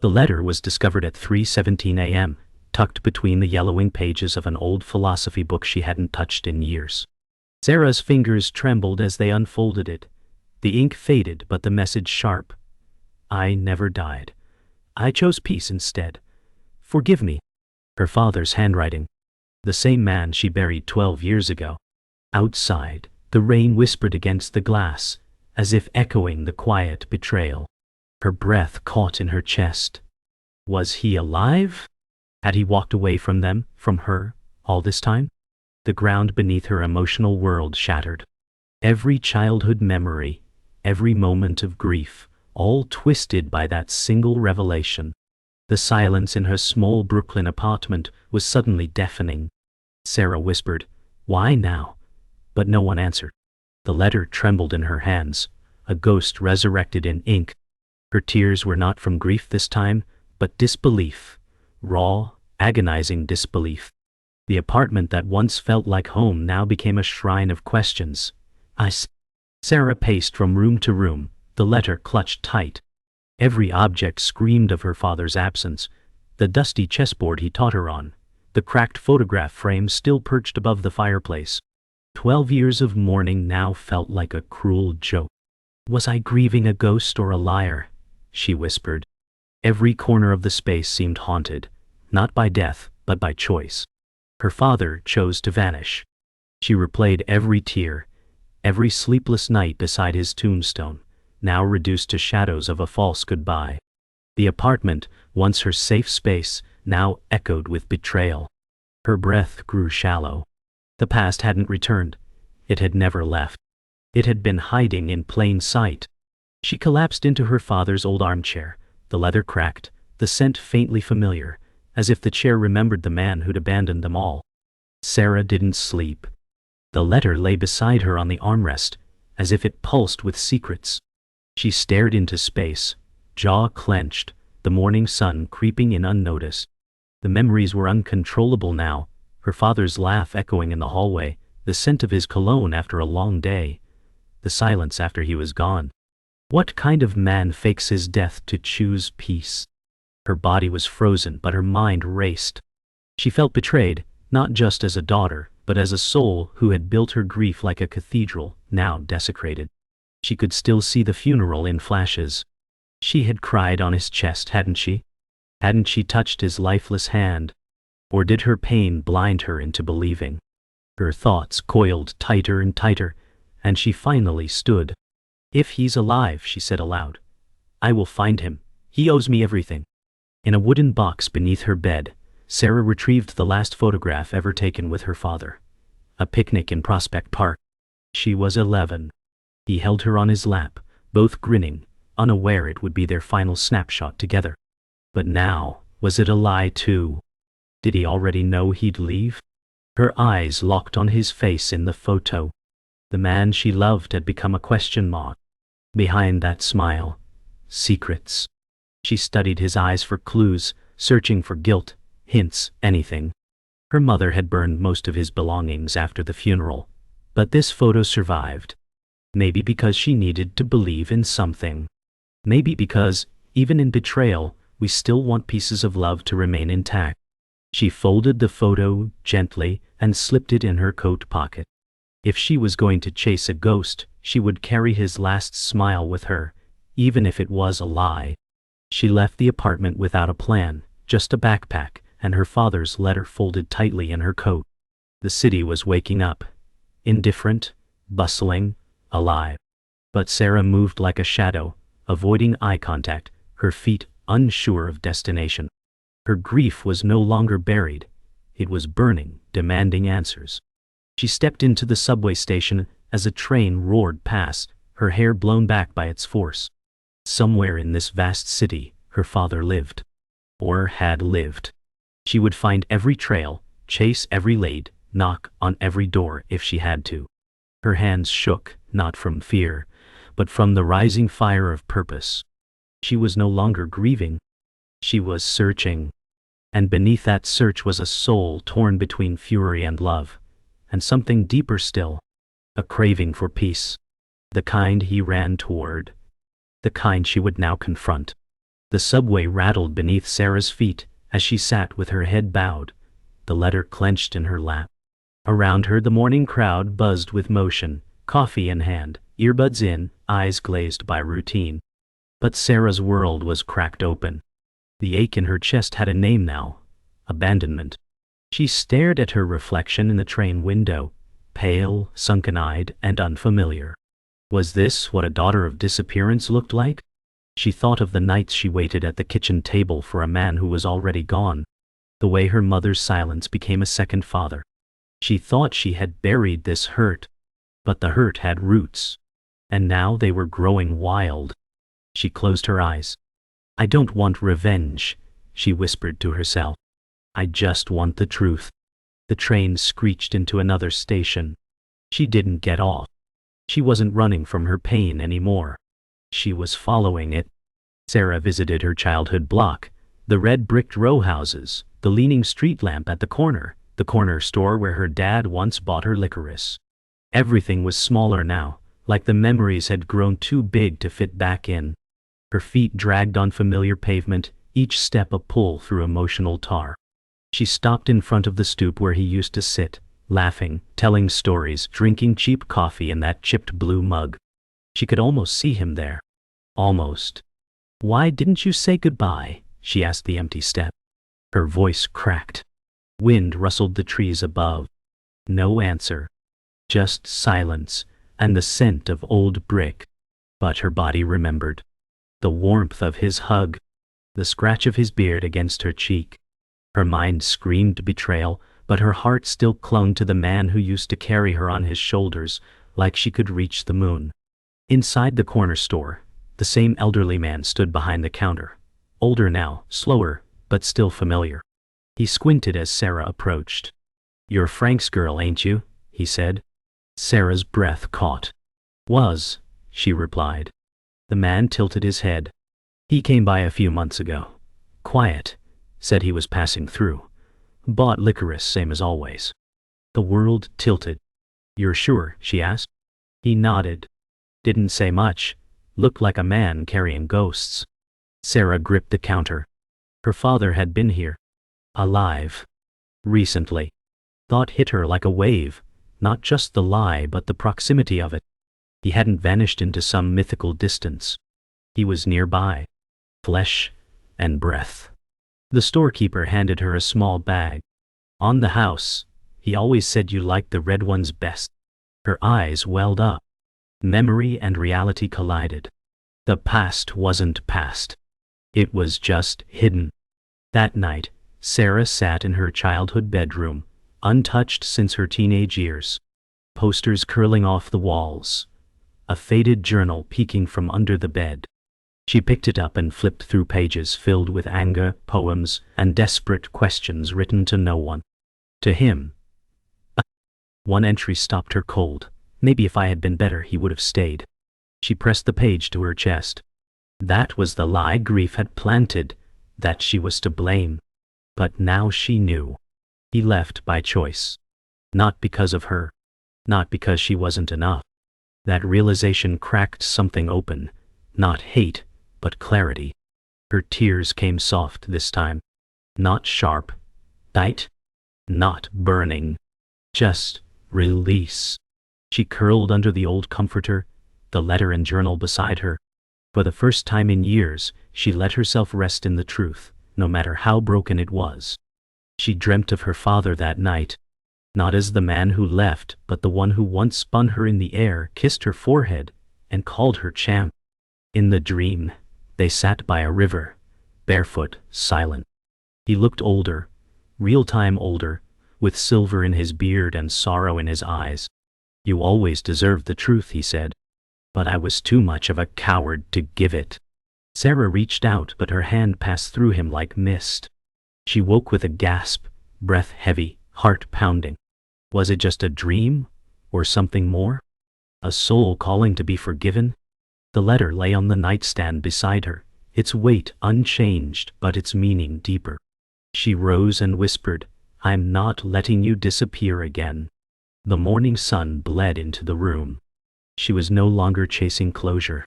The letter was discovered at 3:17 a.m., tucked between the yellowing pages of an old philosophy book she hadn't touched in years. Sarah's fingers trembled as they unfolded it. The ink faded, but the message sharp. I never died. I chose peace instead. Forgive me. Her father's handwriting. The same man she buried 12 years ago. Outside, the rain whispered against the glass, as if echoing the quiet betrayal. Her breath caught in her chest. Was he alive? Had he walked away from them, from her, all this time? The ground beneath her emotional world shattered. Every childhood memory, every moment of grief, all twisted by that single revelation. The silence in her small Brooklyn apartment was suddenly deafening. Sarah whispered, "Why now?" But no one answered. The letter trembled in her hands, a ghost resurrected in ink. Her tears were not from grief this time, but disbelief. Raw, agonizing disbelief. The apartment that once felt like home now became a shrine of questions. Sarah paced from room to room, the letter clutched tight. Every object screamed of her father's absence. The dusty chessboard he taught her on, the cracked photograph frame still perched above the fireplace. 12 years of mourning now felt like a cruel joke. Was I grieving a ghost or a liar? She whispered. Every corner of the space seemed haunted, not by death, but by choice. Her father chose to vanish. She replayed every tear, every sleepless night beside his tombstone, now reduced to shadows of a false goodbye. The apartment, once her safe space, now echoed with betrayal. Her breath grew shallow. The past hadn't returned. It had never left. It had been hiding in plain sight. She collapsed into her father's old armchair, the leather cracked, the scent faintly familiar, as if the chair remembered the man who'd abandoned them all. Sarah didn't sleep. The letter lay beside her on the armrest, as if it pulsed with secrets. She stared into space, jaw clenched, the morning sun creeping in unnoticed. The memories were uncontrollable now, her father's laugh echoing in the hallway, the scent of his cologne after a long day, the silence after he was gone. What kind of man fakes his death to choose peace? Her body was frozen, but her mind raced. She felt betrayed, not just as a daughter, but as a soul who had built her grief like a cathedral, now desecrated. She could still see the funeral in flashes. She had cried on his chest, hadn't she? Hadn't she touched his lifeless hand? Or did her pain blind her into believing? Her thoughts coiled tighter and tighter, and she finally stood. If he's alive, she said aloud, I will find him. He owes me everything. In a wooden box beneath her bed, Sarah retrieved the last photograph ever taken with her father. A picnic in Prospect Park. She was 11. He held her on his lap, both grinning, unaware it would be their final snapshot together. But now, was it a lie too? Did he already know he'd leave? Her eyes locked on his face in the photo. The man she loved had become a question mark. Behind that smile, secrets. She studied his eyes for clues, searching for guilt, hints, anything. Her mother had burned most of his belongings after the funeral, but this photo survived. Maybe because she needed to believe in something. Maybe because, even in betrayal, we still want pieces of love to remain intact. She folded the photo gently and slipped it in her coat pocket. If she was going to chase a ghost, she would carry his last smile with her, even if it was a lie. She left the apartment without a plan, just a backpack, and her father's letter folded tightly in her coat. The city was waking up. Indifferent, bustling, alive. But Sarah moved like a shadow, avoiding eye contact, her feet unsure of destination. Her grief was no longer buried. It was burning, demanding answers. She stepped into the subway station as a train roared past, her hair blown back by its force. Somewhere in this vast city, her father lived. Or had lived. She would find every trail, chase every lead, knock on every door if she had to. Her hands shook, not from fear, but from the rising fire of purpose. She was no longer grieving. She was searching. And beneath that search was a soul torn between fury and love. And something deeper still, a craving for peace. The kind he ran toward. The kind she would now confront. The subway rattled beneath Sarah's feet as she sat with her head bowed, the letter clenched in her lap. Around her the morning crowd buzzed with motion, coffee in hand, earbuds in, eyes glazed by routine. But Sarah's world was cracked open. The ache in her chest had a name now: abandonment. She stared at her reflection in the train window, pale, sunken-eyed, and unfamiliar. Was this what a daughter of disappearance looked like? She thought of the nights she waited at the kitchen table for a man who was already gone, the way her mother's silence became a second father. She thought she had buried this hurt, but the hurt had roots, and now they were growing wild. She closed her eyes. "I don't want revenge," she whispered to herself. "I just want the truth." The train screeched into another station. She didn't get off. She wasn't running from her pain anymore. She was following it. Sarah visited her childhood block, the red bricked row houses, the leaning street lamp at the corner store where her dad once bought her licorice. Everything was smaller now, like the memories had grown too big to fit back in. Her feet dragged on familiar pavement, each step a pull through emotional tar. She stopped in front of the stoop where he used to sit, laughing, telling stories, drinking cheap coffee in that chipped blue mug. She could almost see him there. Almost. "Why didn't you say goodbye?" she asked the empty step. Her voice cracked. Wind rustled the trees above. No answer. Just silence, and the scent of old brick. But her body remembered. The warmth of his hug, the scratch of his beard against her cheek. Her mind screamed betrayal, but her heart still clung to the man who used to carry her on his shoulders, like she could reach the moon. Inside the corner store, the same elderly man stood behind the counter. Older now, slower, but still familiar. He squinted as Sarah approached. "You're Frank's girl, ain't you?" he said. Sarah's breath caught. "Was," she replied. The man tilted his head. "He came by a few months ago. Quiet. Said he was passing through. Bought licorice, same as always." The world tilted. "You're sure?" she asked. He nodded. Didn't say much. Looked like a man carrying ghosts. Sarah gripped the counter. Her father had been here. Alive. Recently. Thought hit her like a wave. Not just the lie, but the proximity of it. He hadn't vanished into some mythical distance. He was nearby. Flesh and breath. The storekeeper handed her a small bag. "On the house. He always said you liked the red ones best." Her eyes welled up. Memory and reality collided. The past wasn't past. It was just hidden. That night, Sarah sat in her childhood bedroom, untouched since her teenage years. Posters curling off the walls. A faded journal peeking from under the bed. She picked it up and flipped through pages filled with anger, poems, and desperate questions written to no one. To him. One entry stopped her cold. Maybe if I had been better he would have stayed. She pressed the page to her chest. That was the lie grief had planted, that she was to blame. But now she knew. He left by choice. Not because of her. Not because she wasn't enough. That realization cracked something open. Not hate, but clarity. Her tears came soft this time. Not sharp. Tight. Not burning. Just release. She curled under the old comforter, the letter and journal beside her. For the first time in years, she let herself rest in the truth, no matter how broken it was. She dreamt of her father that night. Not as the man who left, but the one who once spun her in the air, kissed her forehead, and called her champ. In the dream, they sat by a river, barefoot, silent. He looked older, real-time older, with silver in his beard and sorrow in his eyes. "You always deserved the truth," he said. "But I was too much of a coward to give it." Sarah reached out, but her hand passed through him like mist. She woke with a gasp, breath heavy, heart pounding. Was it just a dream, or something more? A soul calling to be forgiven? The letter lay on the nightstand beside her, its weight unchanged, but its meaning deeper. She rose and whispered, "I'm not letting you disappear again." The morning sun bled into the room. She was no longer chasing closure.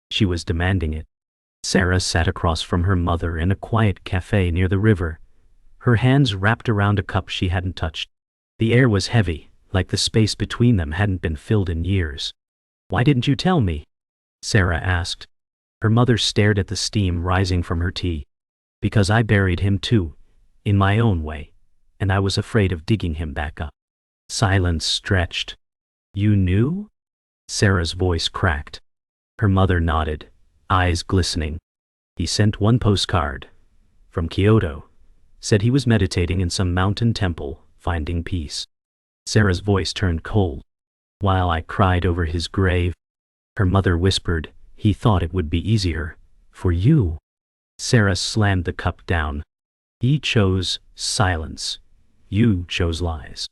She was demanding it. Sarah sat across from her mother in a quiet cafe near the river, her hands wrapped around a cup she hadn't touched. The air was heavy, like the space between them hadn't been filled in years. "Why didn't you tell me?" Sarah asked. Her mother stared at the steam rising from her tea. "Because I buried him too, in my own way, and I was afraid of digging him back up." Silence stretched. "You knew?" Sarah's voice cracked. Her mother nodded, eyes glistening. "He sent one postcard. From Kyoto. Said he was meditating in some mountain temple, finding peace." Sarah's voice turned cold. "While I cried over his grave," her mother whispered, "he thought it would be easier. For you." Sarah slammed the cup down. "He chose silence. You chose lies."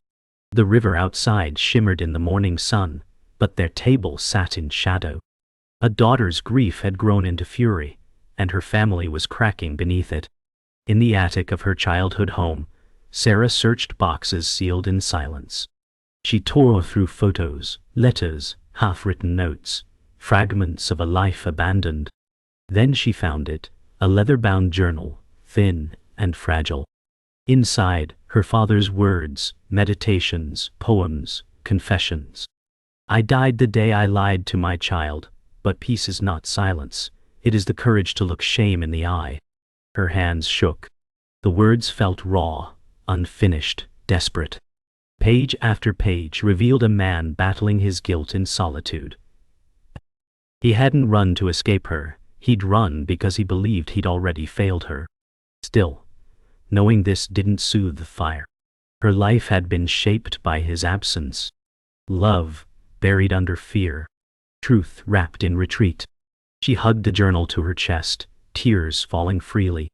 The river outside shimmered in the morning sun, but their table sat in shadow. A daughter's grief had grown into fury, and her family was cracking beneath it. In the attic of her childhood home, Sarah searched boxes sealed in silence. She tore through photos, letters, half-written notes, fragments of a life abandoned. Then she found it, a leather-bound journal, thin and fragile. Inside, her father's words, meditations, poems, confessions. "I died the day I lied to my child, but peace is not silence. It is the courage to look shame in the eye." Her hands shook. The words felt raw, unfinished, desperate. Page after page revealed a man battling his guilt in solitude. He hadn't run to escape her, he'd run because he believed he'd already failed her. Still, knowing this didn't soothe the fire. Her life had been shaped by his absence. Love, buried under fear. Truth wrapped in retreat. She hugged the journal to her chest, tears falling freely.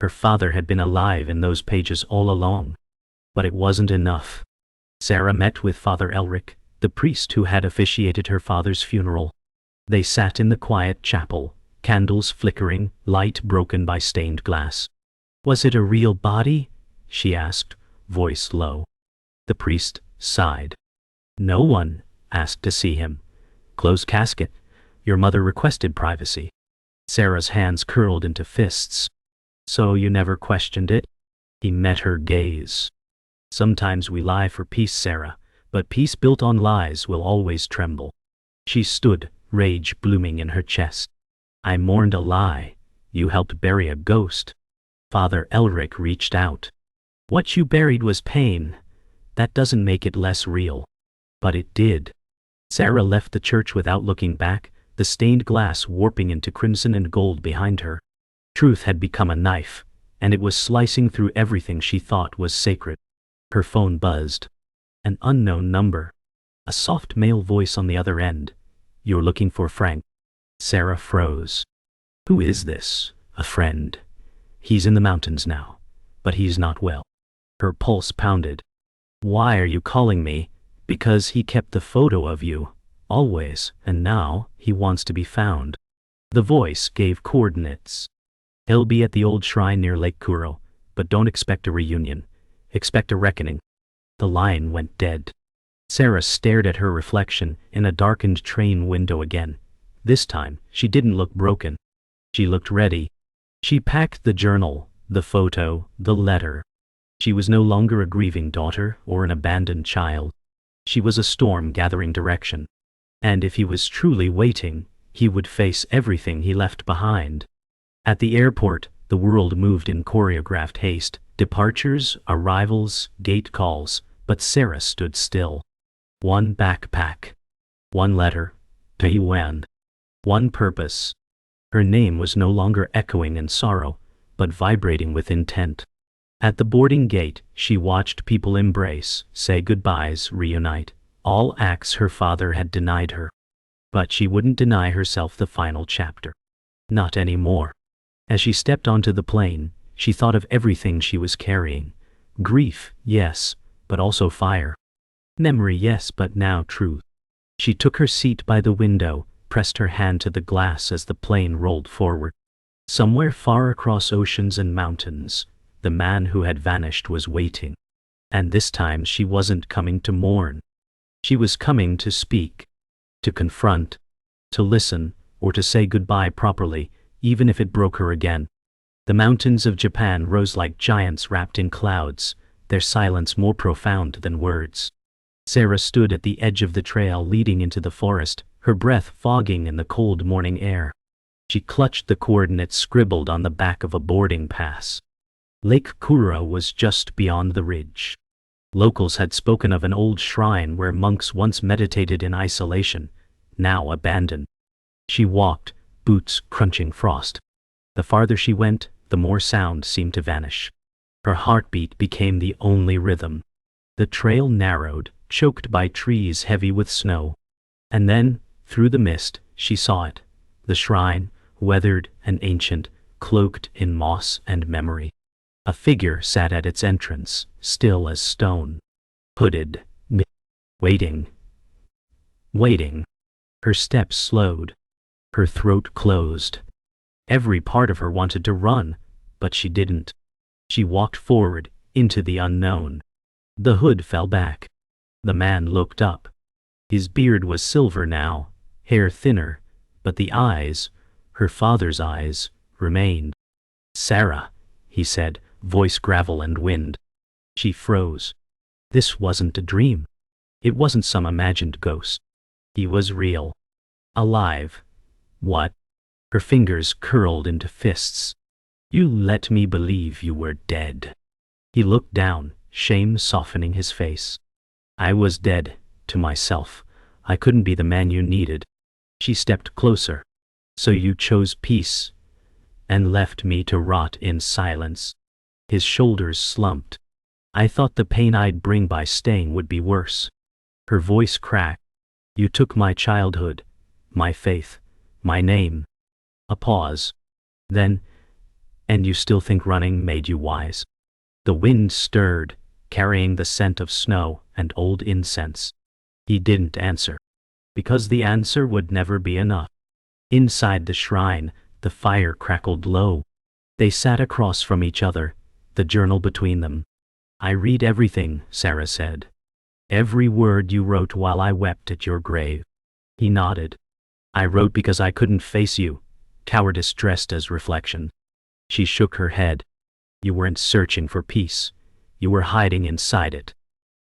Her father had been alive in those pages all along. But it wasn't enough. Sarah met with Father Elric, the priest who had officiated her father's funeral. They sat in the quiet chapel, candles flickering, light broken by stained glass. "Was it a real body?" she asked, voice low. The priest sighed. "No one asked to see him. Closed casket. Your mother requested privacy." Sarah's hands curled into fists. "So you never questioned it?" He met her gaze. "Sometimes we lie for peace, Sarah, but peace built on lies will always tremble." She stood, rage blooming in her chest. "I mourned a lie. You helped bury a ghost." Father Elric reached out. "What you buried was pain. That doesn't make it less real." But it did. Sarah left the church without looking back, the stained glass warping into crimson and gold behind her. Truth had become a knife, and it was slicing through everything she thought was sacred. Her phone buzzed. An unknown number. A soft male voice on the other end. "You're looking for Frank." Sarah froze. "Who is this? A friend? He's in the mountains now, but he's not well." Her pulse pounded. "Why are you calling me?" "Because he kept the photo of you, always, and now he wants to be found." The voice gave coordinates. "He'll be at the old shrine near Lake Kuro, but don't expect a reunion. Expect a reckoning." The line went dead. Sarah stared at her reflection in a darkened train window again. This time, she didn't look broken. She looked ready. She packed the journal, the photo, the letter. She was no longer a grieving daughter or an abandoned child. She was a storm gathering direction. And if he was truly waiting, he would face everything he left behind. At the airport, the world moved in choreographed haste, departures, arrivals, gate calls, but Sarah stood still. One backpack. One letter. To Yuan. One purpose. Her name was no longer echoing in sorrow, but vibrating with intent. At the boarding gate, she watched people embrace, say goodbyes, reunite, all acts her father had denied her. But she wouldn't deny herself the final chapter. Not anymore. As she stepped onto the plane, she thought of everything she was carrying. Grief, yes, but also fire. Memory, yes, but now truth. She took her seat by the window, pressed her hand to the glass as the plane rolled forward. Somewhere far across oceans and mountains, the man who had vanished was waiting. And this time she wasn't coming to mourn. She was coming to speak, to confront, to listen, or to say goodbye properly, even if it broke her again. The mountains of Japan rose like giants wrapped in clouds, their silence more profound than words. Sarah stood at the edge of the trail leading into the forest, her breath fogging in the cold morning air. She clutched the coordinates scribbled on the back of a boarding pass. Lake Kura was just beyond the ridge. Locals had spoken of an old shrine where monks once meditated in isolation, now abandoned. She walked, boots crunching frost. The farther she went, the more sound seemed to vanish. Her heartbeat became the only rhythm. The trail narrowed, choked by trees heavy with snow. And then, through the mist, she saw it. The shrine, weathered and ancient, cloaked in moss and memory. A figure sat at its entrance, still as stone. Hooded, waiting. Her steps slowed. Her throat closed. Every part of her wanted to run, but she didn't. She walked forward, into the unknown. The hood fell back. The man looked up. His beard was silver now, hair thinner, but the eyes, her father's eyes, remained. "Sarah," he said, voice gravel and wind. She froze. This wasn't a dream. It wasn't some imagined ghost. He was real. Alive. What? Her fingers curled into fists. "You let me believe you were dead." He looked down, shame softening his face. "I was dead, to myself. I couldn't be the man you needed." She stepped closer. "So you chose peace, and left me to rot in silence." His shoulders slumped. "I thought the pain I'd bring by staying would be worse." Her voice cracked. "You took my childhood, my faith, my name." A pause. Then, "And you still think running made you wise?" The wind stirred, carrying the scent of snow and old incense. He didn't answer, because the answer would never be enough. Inside the shrine, the fire crackled low. They sat across from each other, the journal between them. "I read everything," Sarah said. "Every word you wrote while I wept at your grave." He nodded. "I wrote because I couldn't face you, cowardice dressed as reflection." She shook her head. "You weren't searching for peace. You were hiding inside it."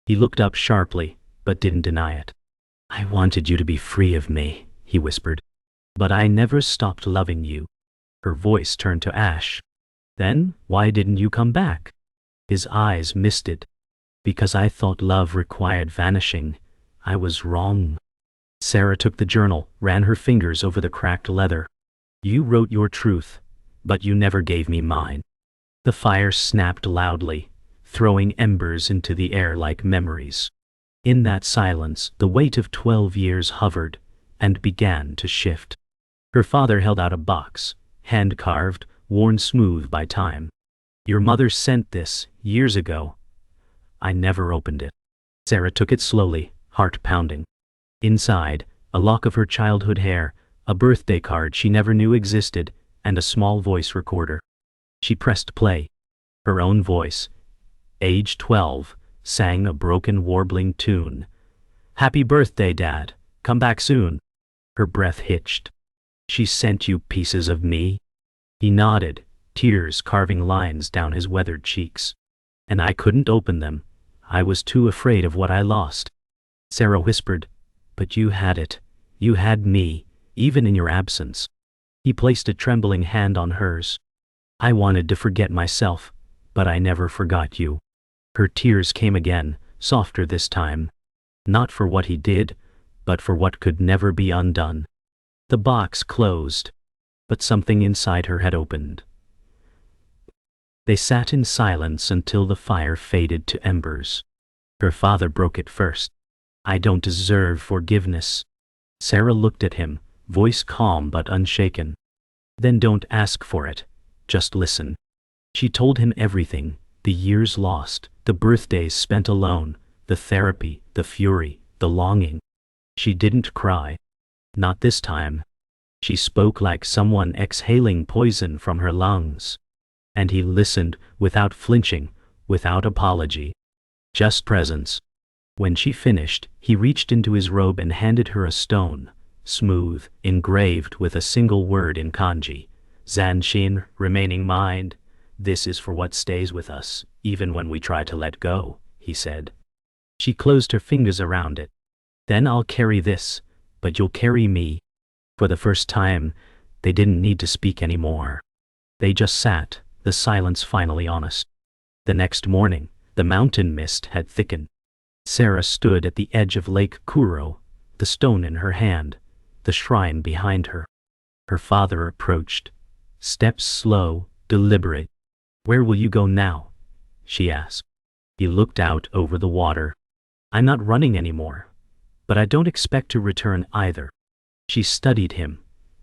He looked up sharply, but didn't deny it. "I wanted you to be free of me," he whispered. "But I never stopped loving you." Her voice turned to ash. "Then, why didn't you come back?" His eyes misted. "Because I thought love required vanishing. I was wrong." Sarah took the journal, ran her fingers over the cracked leather. "You wrote your truth, but you never gave me mine." The fire snapped loudly, throwing embers into the air like memories. In that silence, the weight of 12 years hovered and began to shift. Her father held out a box, hand-carved, worn smooth by time. "Your mother sent this, years ago. I never opened it." Sarah took it slowly, heart pounding. Inside, a lock of her childhood hair, a birthday card she never knew existed, and a small voice recorder. She pressed play. Her own voice, age 12, sang a broken warbling tune. "Happy birthday, Dad. Come back soon." Her breath hitched. "She sent you pieces of me?" He nodded, tears carving lines down his weathered cheeks. "And I couldn't open them. I was too afraid of what I lost." Sarah whispered, "But you had it. You had me, even in your absence." He placed a trembling hand on hers. "I wanted to forget myself, but I never forgot you." Her tears came again, softer this time. Not for what he did, but for what could never be undone. The box closed, but something inside her had opened. They sat in silence until the fire faded to embers. Her father broke it first. "I don't deserve forgiveness." Sarah looked at him, voice calm but unshaken. "Then don't ask for it. Just listen." She told him everything, the years lost, the birthdays spent alone, the therapy, the fury, the longing. She didn't cry. Not this time. She spoke like someone exhaling poison from her lungs. And he listened, without flinching, without apology. Just presence. When she finished, he reached into his robe and handed her a stone, smooth, engraved with a single word in kanji, Zanshin, remaining mind, this is for what stays with us, even when we try to let go, he said. She closed her fingers around it. Then I'll carry this, but you'll carry me. For the first time, they didn't need to speak anymore. They just sat, the silence finally honest. The next morning, the mountain mist had thickened. Sarah stood at the edge of Lake Kuro, the stone in her hand, the shrine behind her. Her father approached, steps slow, deliberate. Where will you go now? She asked. He looked out over the water. I'm not running anymore, but I don't expect to return either. She studied him,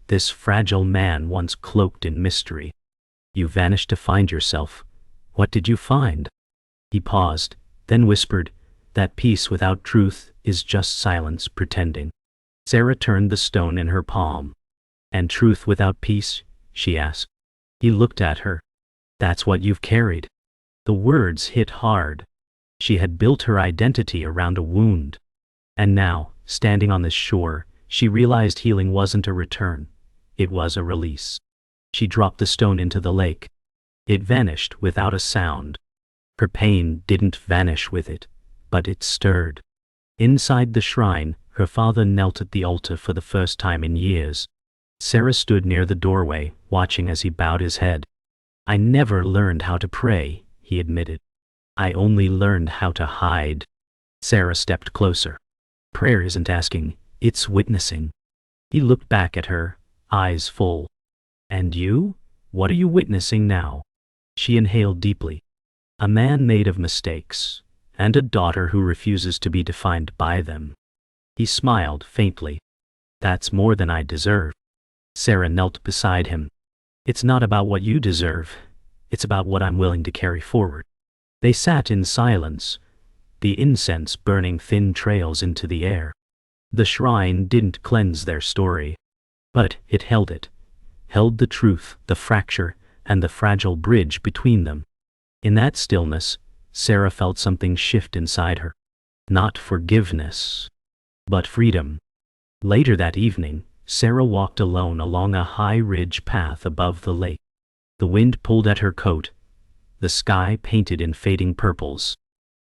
this fragile man once cloaked in mystery. You vanished to find yourself. What did you find? He paused, then whispered, that peace without truth is just silence pretending. Sarah turned the stone in her palm. And truth without peace? She asked. He looked at her. That's what you've carried. The words hit hard. She had built her identity around a wound. And now, standing on this shore, she realized healing wasn't a return. It was a release. She dropped the stone into the lake. It vanished without a sound. Her pain didn't vanish with it, but it stirred. Inside the shrine, her father knelt at the altar for the first time in years. Sarah stood near the doorway, watching as he bowed his head. I never learned how to pray, he admitted. I only learned how to hide. Sarah stepped closer. Prayer isn't asking, it's witnessing. He looked back at her, eyes full. And you? What are you witnessing now? She inhaled deeply. A man made of mistakes, and a daughter who refuses to be defined by them. He smiled faintly. That's more than I deserve. Sarah knelt beside him. It's not about what you deserve. It's about what I'm willing to carry forward. They sat in silence, the incense burning thin trails into the air. The shrine didn't cleanse their story, but it held the truth, the fracture, and the fragile bridge between them. In that stillness, Sarah felt something shift inside her. Not forgiveness, but freedom. Later that evening, Sarah walked alone along a high ridge path above the lake. The wind pulled at her coat, the sky painted in fading purples.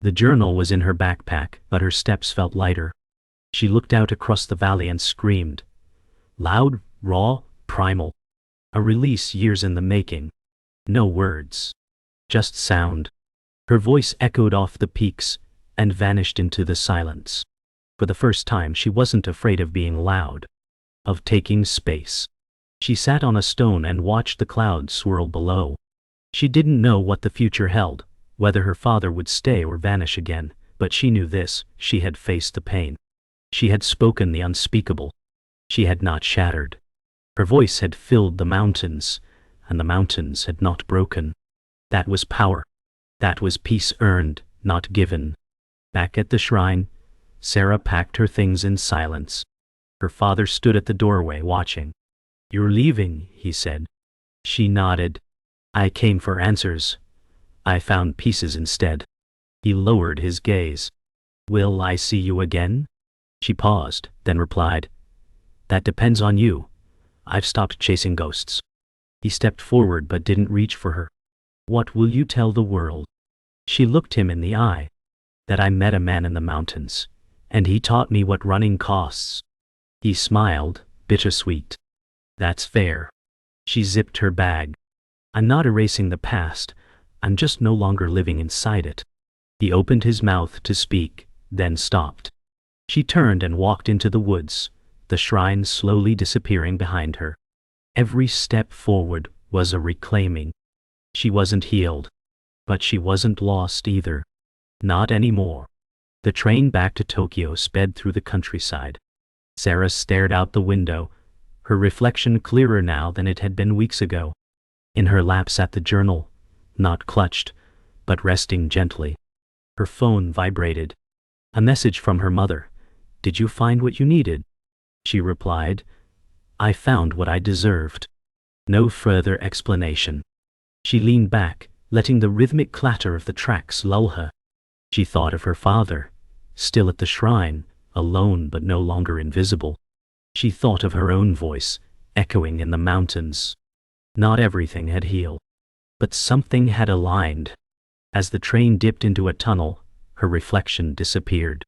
The journal was in her backpack, but her steps felt lighter. She looked out across the valley and screamed. Loud, raw, primal. A release years in the making. No words. Just sound. Her voice echoed off the peaks and vanished into the silence. For the first time she wasn't afraid of being loud, of taking space. She sat on a stone and watched the clouds swirl below. She didn't know what the future held, whether her father would stay or vanish again, but she knew this: she had faced the pain. She had spoken the unspeakable. She had not shattered. Her voice had filled the mountains, and the mountains had not broken. That was power. That was peace earned, not given. Back at the shrine, Sarah packed her things in silence. Her father stood at the doorway watching. You're leaving, he said. She nodded. I came for answers. I found pieces instead. He lowered his gaze. Will I see you again? She paused, then replied. That depends on you. I've stopped chasing ghosts. He stepped forward but didn't reach for her. What will you tell the world? She looked him in the eye. That I met a man in the mountains, and he taught me what running costs. He smiled, bittersweet. That's fair. She zipped her bag. I'm not erasing the past. I'm just no longer living inside it. He opened his mouth to speak, then stopped. She turned and walked into the woods, the shrine slowly disappearing behind her. Every step forward was a reclaiming. She wasn't healed, but she wasn't lost either. Not anymore. The train back to Tokyo sped through the countryside. Sarah stared out the window, her reflection clearer now than it had been weeks ago. In her lap sat the journal, not clutched, but resting gently. Her phone vibrated. A message from her mother. Did you find what you needed? She replied, I found what I deserved. No further explanation. She leaned back, letting the rhythmic clatter of the tracks lull her. She thought of her father, still at the shrine, alone but no longer invisible. She thought of her own voice, echoing in the mountains. Not everything had healed, but something had aligned. As the train dipped into a tunnel, her reflection disappeared.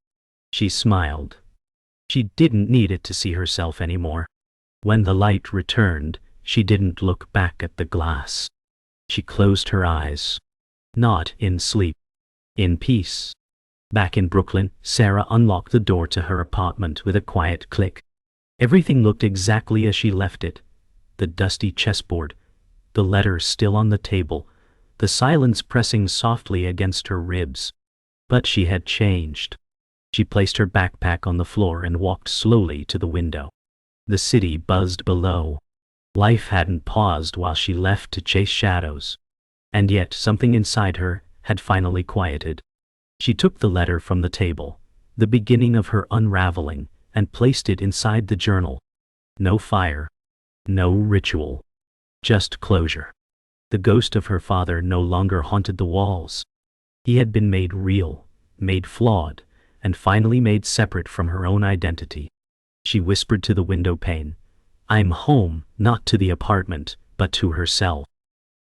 She smiled. She didn't need it to see herself anymore. When the light returned, she didn't look back at the glass. She closed her eyes. Not in sleep. In peace. Back in Brooklyn, Sarah unlocked the door to her apartment with a quiet click. Everything looked exactly as she left it. The dusty chessboard, the letters still on the table, the silence pressing softly against her ribs. But she had changed. She placed her backpack on the floor and walked slowly to the window. The city buzzed below. Life hadn't paused while she left to chase shadows. And yet something inside her had finally quieted. She took the letter from the table, the beginning of her unraveling, and placed it inside the journal. No fire. No ritual. Just closure. The ghost of her father no longer haunted the walls. He had been made real, made flawed, and finally made separate from her own identity. She whispered to the window pane, "I'm home, not to the apartment, but to herself."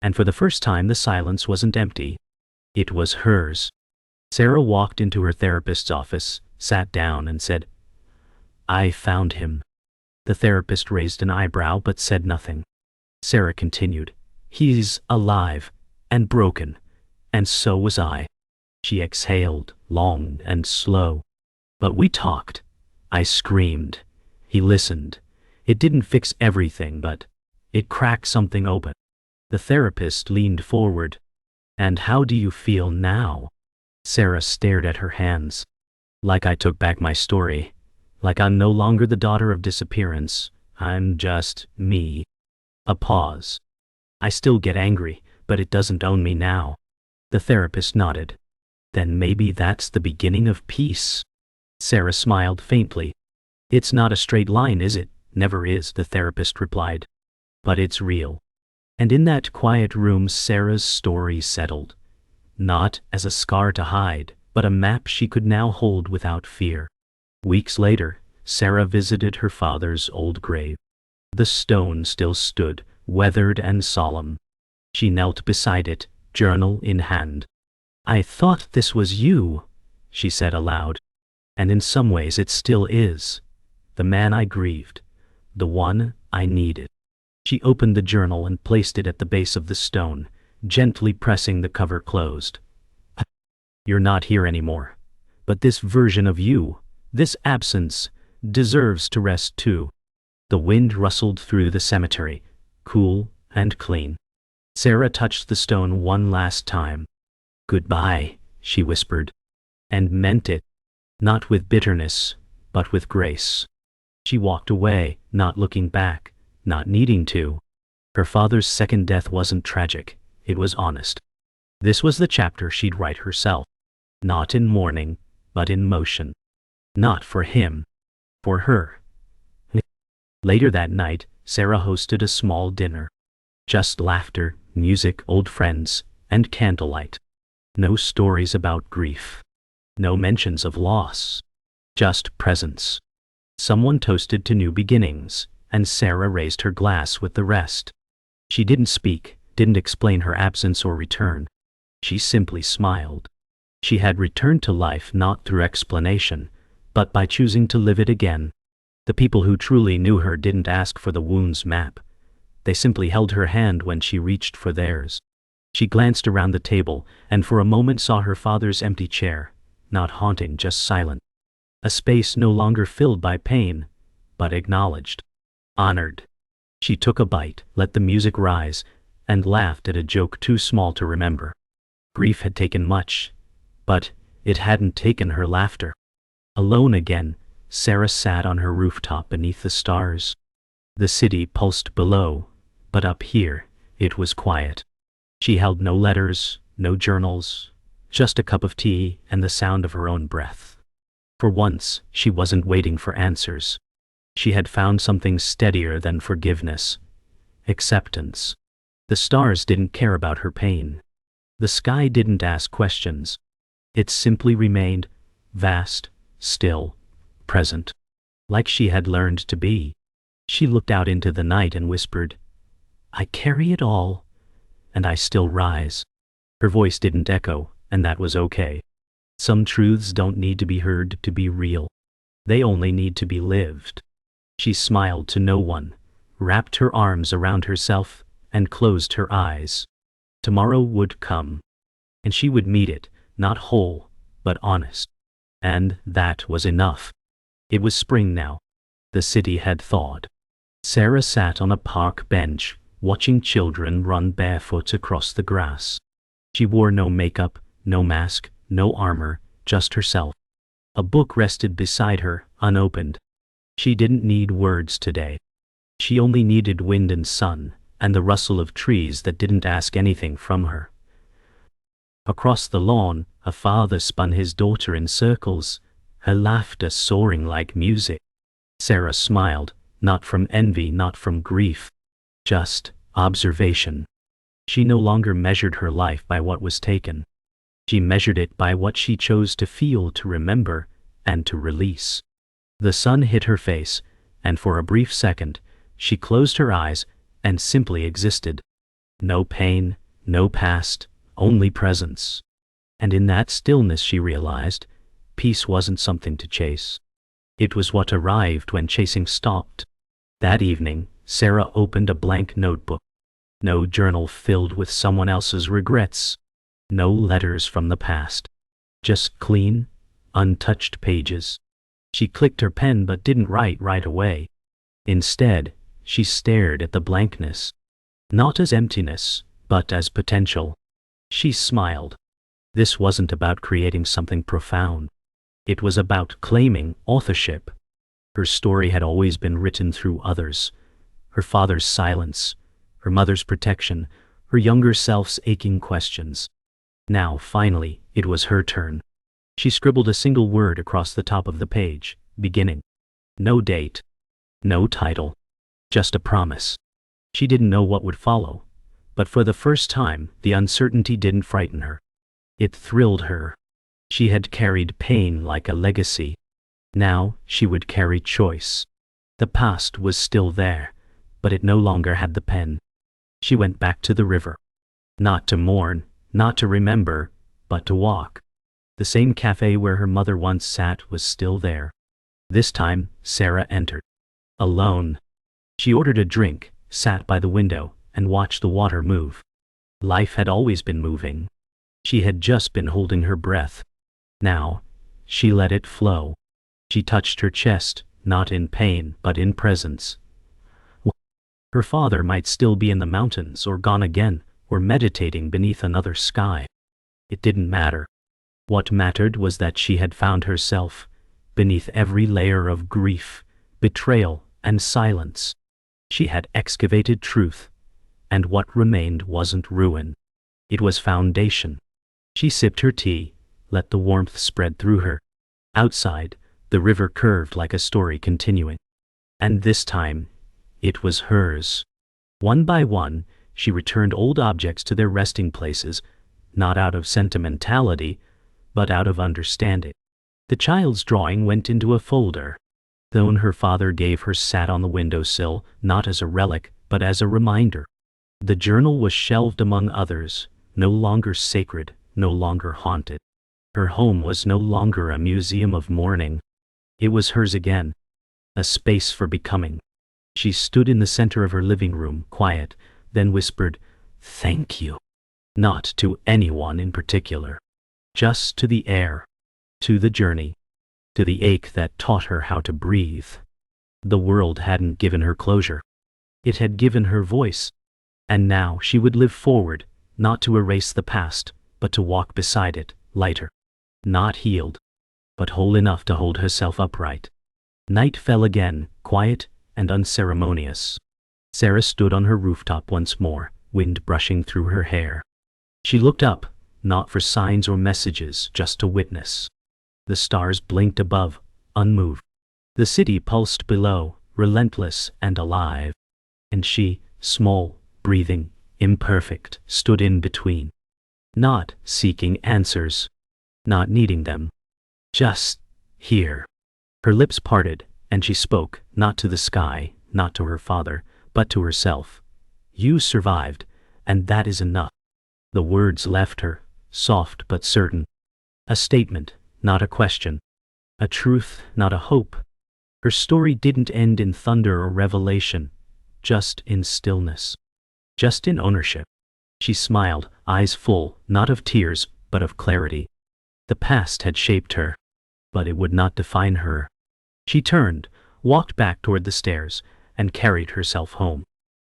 And for the first time the silence wasn't empty. It was hers. Sarah walked into her therapist's office, sat down and said, "I found him." The therapist raised an eyebrow but said nothing. Sarah continued, "He's alive, and broken, and so was I." She exhaled, long and slow. "But we talked. I screamed. He listened. It didn't fix everything, but it cracked something open." The therapist leaned forward. "And how do you feel now?" Sarah stared at her hands. "Like I took back my story. Like I'm no longer the daughter of disappearance. I'm just me." A pause. "I still get angry, but it doesn't own me now." The therapist nodded. "Then maybe that's the beginning of peace." Sarah smiled faintly. "It's not a straight line, is it?" "Never is," the therapist replied. "But it's real." And in that quiet room Sarah's story settled. Not as a scar to hide, but a map she could now hold without fear. Weeks later, Sarah visited her father's old grave. The stone still stood, weathered and solemn. She knelt beside it, journal in hand. "I thought this was you," she said aloud. "And in some ways it still is. The man I grieved. The one I needed." She opened the journal and placed it at the base of the stone, gently pressing the cover closed. "You're not here anymore. But this version of you, this absence, deserves to rest too." The wind rustled through the cemetery, cool and clean. Sarah touched the stone one last time. "Goodbye," she whispered. And meant it. Not with bitterness, but with grace. She walked away, not looking back, not needing to. Her father's second death wasn't tragic, it was honest. This was the chapter she'd write herself. Not in mourning, but in motion. Not for him. For her. Later that night, Sarah hosted a small dinner. Just laughter, music, old friends, and candlelight. No stories about grief. No mentions of loss. Just presence. Someone toasted to new beginnings, and Sarah raised her glass with the rest. She didn't speak, didn't explain her absence or return. She simply smiled. She had returned to life not through explanation, but by choosing to live it again. The people who truly knew her didn't ask for the wound's map. They simply held her hand when she reached for theirs. She glanced around the table, and for a moment saw her father's empty chair, not haunting, just silent. A space no longer filled by pain, but acknowledged. Honored. She took a bite, let the music rise, and laughed at a joke too small to remember. Grief had taken much, but it hadn't taken her laughter. Alone again, Sarah sat on her rooftop beneath the stars. The city pulsed below, but up here, it was quiet. She held no letters, no journals, just a cup of tea and the sound of her own breath. For once, she wasn't waiting for answers. She had found something steadier than forgiveness. Acceptance. The stars didn't care about her pain. The sky didn't ask questions. It simply remained, vast, still, present. Like she had learned to be. She looked out into the night and whispered, I carry it all, and I still rise. Her voice didn't echo, and that was okay. Some truths don't need to be heard to be real. They only need to be lived. She smiled to no one, wrapped her arms around herself, and closed her eyes. Tomorrow would come, and she would meet it, not whole, but honest. And that was enough. It was spring now. The city had thawed. Sarah sat on a park bench, watching children run barefoot across the grass. She wore no makeup, no mask, no armor, just herself. A book rested beside her, unopened. She didn't need words today. She only needed wind and sun, and the rustle of trees that didn't ask anything from her. Across the lawn, a father spun his daughter in circles, her laughter soaring like music. Sarah smiled, not from envy, not from grief. Just observation. She no longer measured her life by what was taken. She measured it by what she chose to feel, to remember, and to release. The sun hit her face, and for a brief second, she closed her eyes and simply existed. No pain, no past, only presence. And in that stillness she realized, peace wasn't something to chase. It was what arrived when chasing stopped. That evening, Sarah opened a blank notebook. No journal filled with someone else's regrets. No letters from the past. Just clean, untouched pages. She clicked her pen but didn't write right away. Instead, she stared at the blankness. Not as emptiness, but as potential. She smiled. This wasn't about creating something profound. It was about claiming authorship. Her story had always been written through others. Her father's silence, her mother's protection, her younger self's aching questions. Now, finally, it was her turn. She scribbled a single word across the top of the page, beginning. No date. No title. Just a promise. She didn't know what would follow, but for the first time, the uncertainty didn't frighten her. It thrilled her. She had carried pain like a legacy. Now, she would carry choice. The past was still there, but it no longer had the pen. She went back to the river. Not to mourn, not to remember, but to walk. The same cafe where her mother once sat was still there. This time, Sarah entered. Alone. She ordered a drink, sat by the window, and watched the water move. Life had always been moving. She had just been holding her breath. Now, she let it flow. She touched her chest, not in pain, but in presence. Her father might still be in the mountains, or gone again, or meditating beneath another sky. It didn't matter. What mattered was that she had found herself, beneath every layer of grief, betrayal, and silence. She had excavated truth, and what remained wasn't ruin. It was foundation. She sipped her tea, let the warmth spread through her. Outside, the river curved like a story continuing. And this time, it was hers. One by one, she returned old objects to their resting places, not out of sentimentality, but out of understanding. The child's drawing went into a folder. The one her father gave her sat on the windowsill, not as a relic, but as a reminder. The journal was shelved among others, no longer sacred, no longer haunted. Her home was no longer a museum of mourning. It was hers again, a space for becoming. She stood in the center of her living room, quiet, then whispered, "Thank you." Not to anyone in particular. Just to the air, to the journey, to the ache that taught her how to breathe. The world hadn't given her closure. It had given her voice. And now she would live forward, not to erase the past, but to walk beside it, lighter. Not healed, but whole enough to hold herself upright. Night fell again, quiet and unceremonious. Sarah stood on her rooftop once more, wind brushing through her hair. She looked up, not for signs or messages, just to witness. The stars blinked above, unmoved. The city pulsed below, relentless and alive. And she, small, breathing, imperfect, stood in between. Not seeking answers, not needing them. Just here. Her lips parted, and she spoke, not to the sky, not to her father, but to herself. You survived, and that is enough." The words left her, soft but certain. A statement, not a question. A truth, not a hope. Her story didn't end in thunder or revelation, just in stillness. Just in ownership. She smiled, eyes full, not of tears, but of clarity. The past had shaped her, but it would not define her. She turned, walked back toward the stairs, and carried herself home.